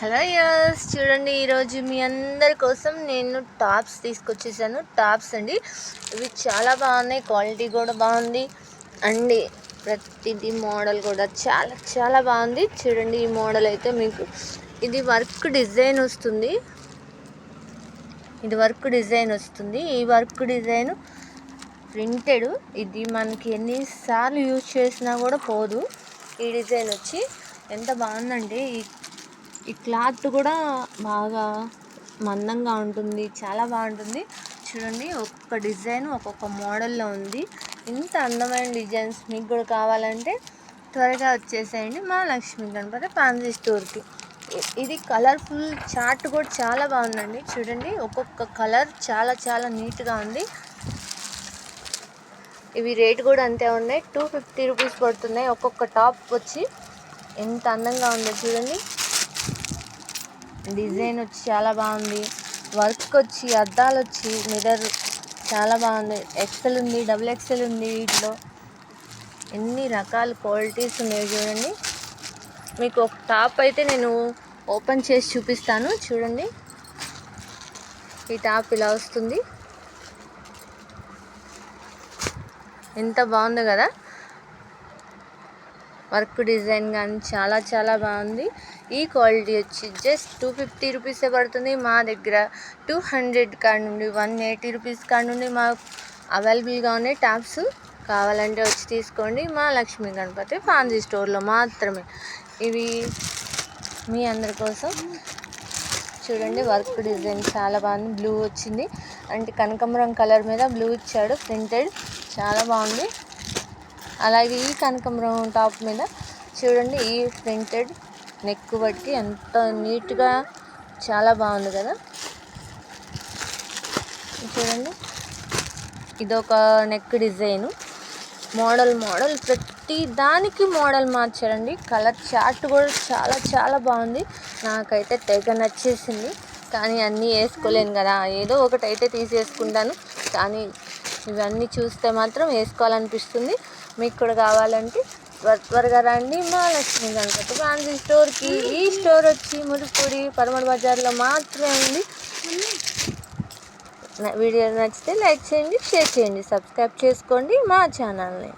Hello yes చూడండి, ఈరోజు మీ అందరి కోసం నేను టాప్స్ తీసుకొచ్చేసాను. టాప్స్ అండి, ఇవి చాలా బాగున్నాయి, క్వాలిటీ కూడా బాగుంది అండి. ప్రతిదీ మోడల్ కూడా చాలా చాలా బాగుంది. చూడండి, ఈ మోడల్ అయితే మీకు ఇది వర్క్ డిజైన్ వస్తుంది. ఈ వర్క్ డిజైన్ ప్రింటెడ్. ఇది మనకి ఎన్నిసార్లు యూజ్ చేసినా కూడా పోదు. ఈ డిజైన్ వచ్చి ఎంత బాగుందంటే ఈ క్లాత్ కూడా బాగా మందంగా ఉంటుంది, చాలా బాగుంటుంది. చూడండి, ఒక్కొక్క డిజైన్ ఒక్కొక్క మోడల్లో ఉంది. ఇంత అందమైన డిజైన్స్ మీకు కూడా కావాలంటే త్వరగా వచ్చేసేయండి మా లక్ష్మీ గణపతి ఫ్యాన్సీ స్టోర్కి. ఇది కలర్ఫుల్ చార్ట్ కూడా చాలా బాగుందండి. చూడండి, ఒక్కొక్క కలర్ చాలా చాలా నీట్గా ఉంది. ఇవి రేట్ కూడా అంతే ఉన్నాయి, 250 రూపీస్ పడుతున్నాయి. ఒక్కొక్క టాప్ వచ్చి ఎంత అందంగా ఉందో చూడండి. డిజైన్ వచ్చి చాలా బాగుంది. వర్క్ వచ్చి అద్దాలు వచ్చి మిర్రర్ చాలా బాగుంది. ఎక్సెల్ ఉంది, డబుల్ ఎక్సెల్ ఉంది. వీటిలో ఎన్ని రకాల క్వాలిటీస్ ఉన్నాయి చూడండి. మీకు ఒక టాప్ అయితే నేను ఓపెన్ చేసి చూపిస్తాను. చూడండి, ఈ టాప్ ఇలా వస్తుంది. ఎంత బాగుంది కదా. వర్క్ డిజైన్ కానీ చాలా చాలా బాగుంది. ఈ క్వాలిటీ వచ్చి జస్ట్ 250 రూపీసే పడుతుంది. మా దగ్గర 200 కాడ నుండి 180 రూపీస్ కాడ నుండి మాకు అవైలబుల్గా ఉన్నాయి టాప్స్. కావాలంటే వచ్చి తీసుకోండి మా లక్ష్మీ గణపతి ఫ్యాన్సీ స్టోర్లో మాత్రమే. ఇవి మీ అందరి కోసం. చూడండి, వర్క్ డిజైన్ చాలా బాగుంది. బ్లూ వచ్చింది అంటే కనకాంబరం కలర్ మీద బ్లూ ఇచ్చాడు, ప్రింటెడ్ చాలా బాగుంది. అలాగే ఈ కనకాంబరం టాప్ మీద చూడండి, ఈ ప్రింటెడ్ నెక్ బట్టి ఎంత నీట్గా చాలా బాగుంది కదా. చూడండి, ఇదొక నెక్ డిజైను. మోడల్ ప్రతి దానికి మోడల్ మార్చారండి. కలర్ చార్ట్ కూడా చాలా చాలా బాగుంది. నాకైతే తెగ నచ్చేసింది. కానీ అన్నీ వేసుకోలేను కదా, ఏదో ఒకటి అయితే తీసేసుకుంటాను. కానీ ఇవన్నీ చూస్తే మాత్రం వేసుకోవాలనిపిస్తుంది. మీకు కూడా కావాలంటే త్వరగా రండి మా లక్ష్మీ గణపతి ఫ్యాన్సీ స్టోర్కి. ఈ స్టోర్ వచ్చి మురిపూడి పరమడ బజార్లో మాత్రమే ఉంది. వీడియో నచ్చితే లైక్ చేయండి, షేర్ చేయండి, సబ్స్క్రైబ్ చేసుకోండి మా ఛానల్ని.